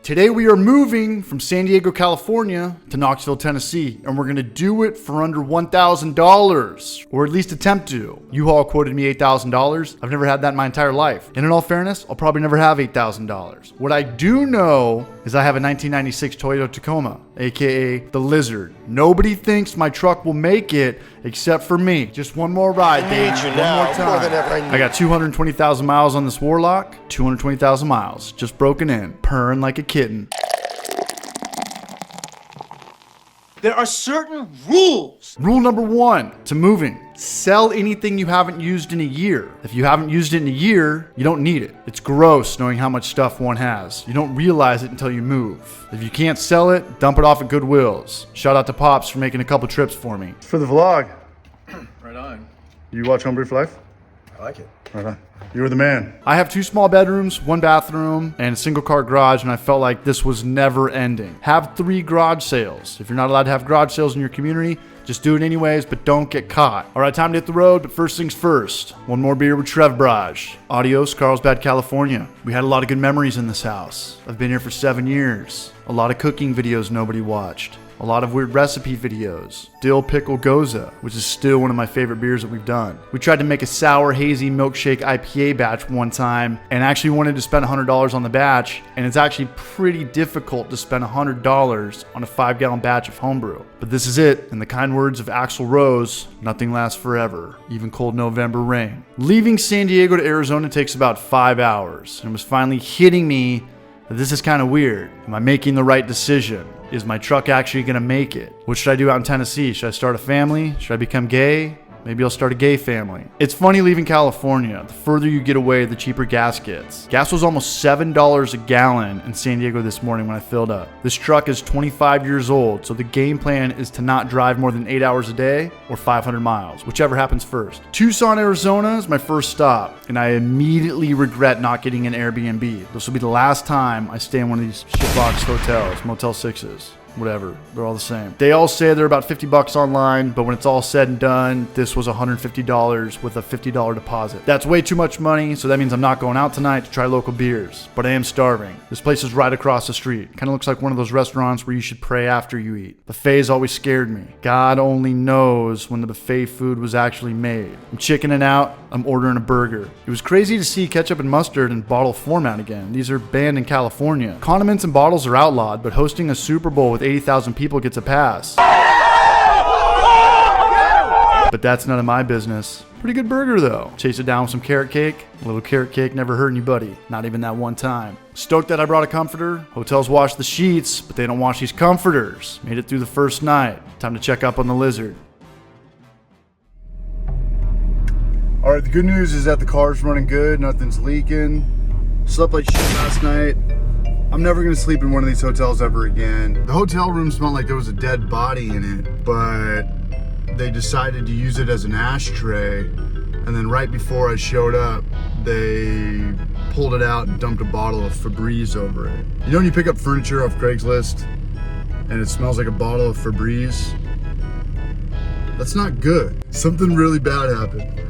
Today we are moving from San Diego, California to Knoxville, Tennessee, and we're going to do it for under $1,000, or at least attempt to. U-Haul quoted me $8,000. I've never had that in my entire life. And in all fairness, I'll probably never have $8,000. What I do know is I have a 1996 Toyota Tacoma, aka the Lizard. Nobody thinks my truck will make it except for me. Just one more ride, baby. One more time. I got 220,000 miles on this Warlock, 220,000 miles, just broken in, purring like a kitten. There are certain rules. Rule number 1 to moving. Sell anything you haven't used in a year. If you haven't used it in a year, you don't need it. It's gross knowing how much stuff one has. You don't realize it until you move. If you can't sell it, dump it off at Goodwill's. Shout out to Pops for making a couple trips for me. For the vlog. Right on. You watch Homebrew for Life? I like it. Right on. You were the man. I have 2 small bedrooms, 1 bathroom, and a single car garage, and I felt like this was never ending. Have 3 garage sales. If you're not allowed to have garage sales in your community, just do it anyways, but don't get caught. All right, time to hit the road, but first things first. One more beer with Trev Braj. Adios, Carlsbad, California. We had a lot of good memories in this house. I've been here for 7 years. A lot of cooking videos nobody watched. A lot of weird recipe videos. Dill Pickle Goza, which is still one of my favorite beers that we've done. We tried to make a sour hazy milkshake IPA batch one time and actually wanted to spend $100 on the batch, and it's actually pretty difficult to spend $100 on a 5-gallon batch of homebrew. But this is it. In the kind words of Axl Rose, nothing lasts forever, even cold November rain. Leaving San Diego to Arizona takes about 5 hours, and it was finally hitting me that this is kind of weird. Am I making the right decision? Is my truck actually gonna make it? What should I do out in Tennessee? Should I start a family? Should I become gay? Maybe I'll start a gay family. It's funny leaving California. The further you get away, the cheaper gas gets. Gas was almost $7 a gallon in San Diego this morning when I filled up. This truck is 25 years old, so the game plan is to not drive more than 8 hours a day or 500 miles, whichever happens first. Tucson, Arizona is my first stop, and I immediately regret not getting an Airbnb. This will be the last time I stay in one of these shitbox hotels, Motel 6s. Whatever, they're all the same. They all say they're about $50 online, but when it's all said and done, this was $150 with a $50 deposit. That's way too much money, so that means I'm not going out tonight to try local beers, but I am starving. This place is right across the street. Kind of looks like one of those restaurants where you should pray after you eat. Buffets always scared me. God only knows when the buffet food was actually made. I'm chickening out, I'm ordering a burger. It was crazy to see ketchup and mustard in bottle format again. These are banned in California. Condiments and bottles are outlawed, but hosting a Super Bowl with 80,000 people gets a pass. But that's none of my business. Pretty good burger though. Chase it down with some carrot cake. A little carrot cake never hurt anybody. Not even that one time. Stoked that I brought a comforter. Hotels wash the sheets, but they don't wash these comforters. Made it through the first night. Time to check up on the Lizard. All right, the good news is that the car's running good. Nothing's leaking. Slept like shit last night. I'm never gonna sleep in one of these hotels ever again. The hotel room smelled like there was a dead body in it, but they decided to use it as an ashtray. And then right before I showed up, they pulled it out and dumped a bottle of Febreze over it. You know when you pick up furniture off Craigslist and it smells like a bottle of Febreze? That's not good. Something really bad happened.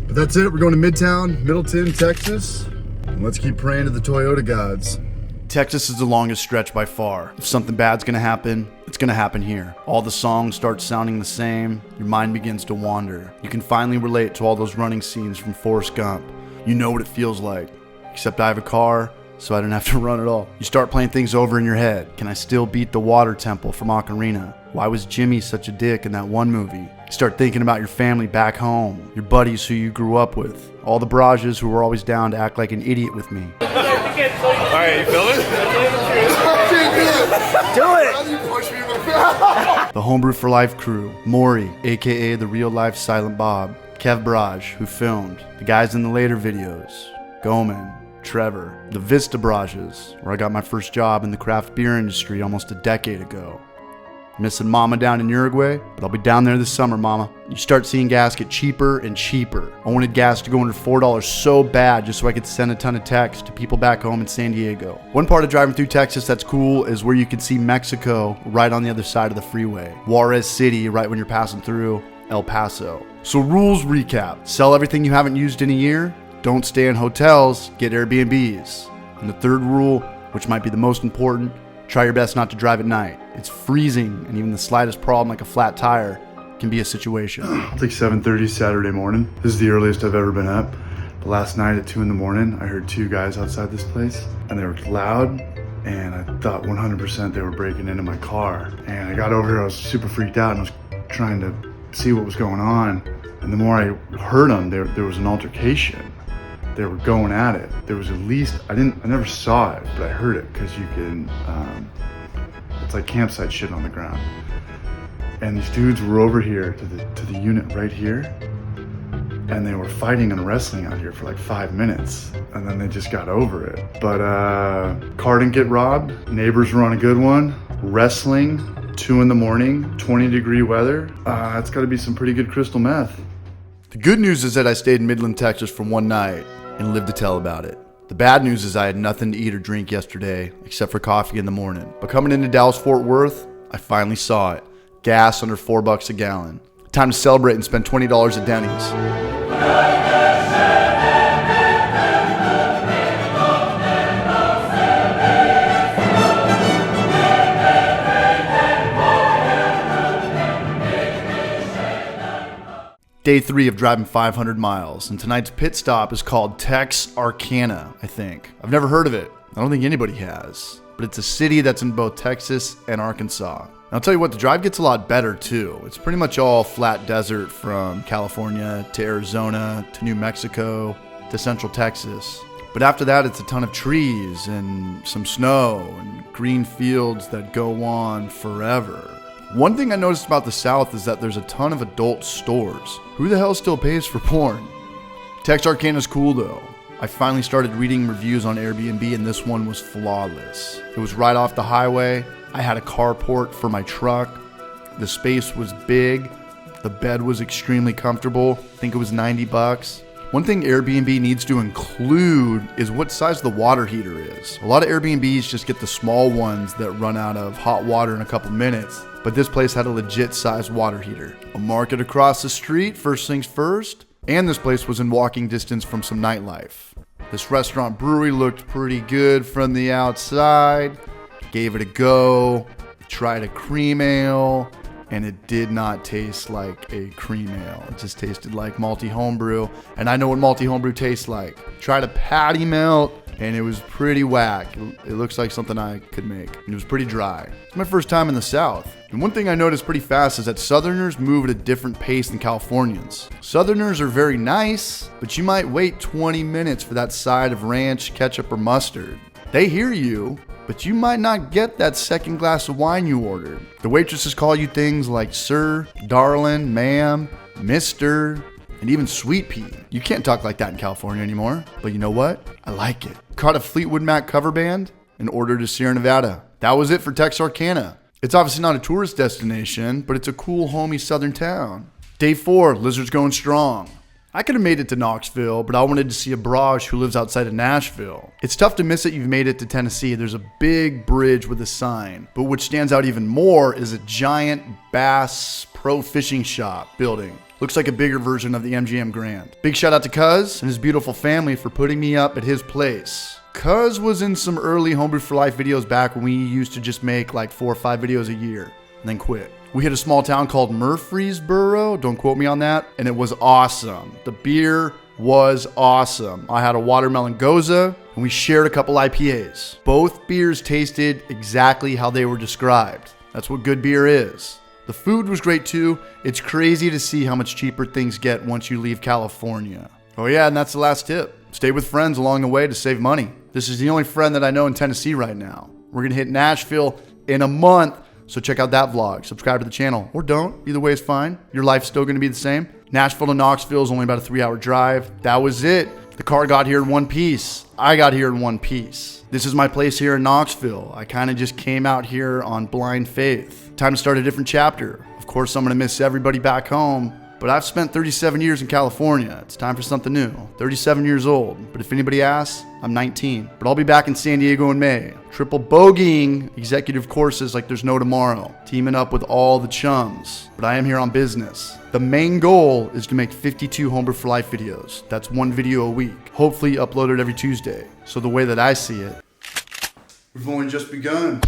But that's it, we're going to Midtown, Middleton, Texas. And let's keep praying to the Toyota gods. Texas is the longest stretch by far. If something bad's gonna happen, it's gonna happen here. All the songs start sounding the same, your mind begins to wander. You can finally relate to all those running scenes from Forrest Gump. You know what it feels like, except I have a car, so I don't have to run at all. You start playing things over in your head. Can I still beat the water temple from Ocarina? Why was Jimmy such a dick in that one movie? You start thinking about your family back home, your buddies who you grew up with, all the Brajas who were always down to act like an idiot with me. Alright, you feeling? Do it! The Homebrew for Life crew, Maury, aka the real life Silent Bob, Kev Braj, who filmed, the guys in the later videos, Goman, Trevor, the Vista Brajas, where I got my first job in the craft beer industry almost a decade ago. Missing Mama down in Uruguay, but I'll be down there this summer, Mama. You start seeing gas get cheaper and cheaper. I wanted gas to go under $4 so bad just so I could send a ton of texts to people back home in San Diego. One part of driving through Texas that's cool is where you can see Mexico right on the other side of the freeway. Juarez City right when you're passing through El Paso. So rules recap. Sell everything you haven't used in a year. Don't stay in hotels, get Airbnbs. And the third rule, which might be the most important, try your best not to drive at night. It's freezing, and even the slightest problem like a flat tire can be a situation. It's like 7:30 Saturday morning. This is the earliest I've ever been up. But last night at 2 in the morning, I heard two guys outside this place, and they were loud, and I thought 100% they were breaking into my car. And I got over here, I was super freaked out, and I was trying to see what was going on. And the more I heard them, there was an altercation. They were going at it. There was at least, I never saw it, but I heard it, because you can, it's like campsite shit on the ground. And these dudes were over here to the unit right here, and they were fighting and wrestling out here for like 5 minutes, and then they just got over it. But car didn't get robbed, neighbors were on a good one, wrestling, 2 in the morning, 20-degree weather. It's gotta be some pretty good crystal meth. The good news is that I stayed in Midland, Texas for one night and lived to tell about it. The bad news is I had nothing to eat or drink yesterday except for coffee in the morning. But coming into Dallas-Fort Worth, I finally saw it. Gas under $4 a gallon. Time to celebrate and spend $20 at Denny's. Day 3 of driving 500 miles, and tonight's pit stop is called Texarkana, I think. I've never heard of it. I don't think anybody has. But it's a city that's in both Texas and Arkansas. And I'll tell you what, the drive gets a lot better too. It's pretty much all flat desert from California to Arizona to New Mexico to Central Texas. But after that, it's a ton of trees and some snow and green fields that go on forever. One thing I noticed about the South is that there's a ton of adult stores. Who the hell still pays for porn? Texarkana's cool though. I finally started reading reviews on Airbnb, and this one was flawless. It was right off the highway. I had a carport for my truck. The space was big. The bed was extremely comfortable. I think it was $90. One thing Airbnb needs to include is what size the water heater is. A lot of Airbnbs just get the small ones that run out of hot water in a couple minutes, but this place had a legit sized water heater. A market across the street, first things first, and this place was in walking distance from some nightlife. This restaurant brewery looked pretty good from the outside. Gave it a go, tried a cream ale, and it did not taste like a cream ale. It just tasted like malty homebrew, and I know what malty homebrew tastes like. Tried a patty melt, and it was pretty whack. It looks like something I could make, and it was pretty dry. It's my first time in the South, and one thing I noticed pretty fast is that Southerners move at a different pace than Californians. Southerners are very nice, but you might wait 20 minutes for that side of ranch, ketchup, or mustard. They hear you, but you might not get that second glass of wine you ordered. The waitresses call you things like sir, darling, ma'am, mister, and even sweet pea. You can't talk like that in California anymore, but you know what? I like it. Caught a Fleetwood Mac cover band and ordered to Sierra Nevada. That was it for Texarkana. It's obviously not a tourist destination, but it's a cool, homey southern town. Day 4, Lizard's going strong. I could have made it to Knoxville, but I wanted to see a barrage who lives outside of Nashville. It's tough to miss it you've made it to Tennessee. There's a big bridge with a sign, but what stands out even more is a giant Bass Pro Fishing Shop building. Looks like a bigger version of the MGM Grand. Big shout out to Cuz and his beautiful family for putting me up at his place. Cuz was in some early Homebrew for Life videos back when we used to just make like 4 or 5 videos a year and then quit. We hit a small town called Murfreesboro, don't quote me on that, and it was awesome. The beer was awesome. I had a watermelon goza, and we shared a couple IPAs. Both beers tasted exactly how they were described. That's what good beer is. The food was great too. It's crazy to see how much cheaper things get once you leave California. Oh yeah, and that's the last tip. Stay with friends along the way to save money. This is the only friend that I know in Tennessee right now. We're gonna hit Nashville in a month, so check out that vlog. Subscribe to the channel, or don't. Either way is fine. Your life's still gonna be the same. Nashville to Knoxville is only about a 3-hour drive. That was it. The car got here in one piece. I got here in one piece. This is my place here in Knoxville. I kind of just came out here on blind faith. Time to start a different chapter. Of course, I'm gonna miss everybody back home, but I've spent 37 years in California. It's time for something new. 37 years old, but if anybody asks, I'm 19. But I'll be back in San Diego in May. Triple bogeying executive courses like there's no tomorrow. Teaming up with all the chums. But I am here on business. The main goal is to make 52 Homebrew for Life videos. That's 1 video a week. Hopefully uploaded every Tuesday. So the way that I see it, We've only just begun.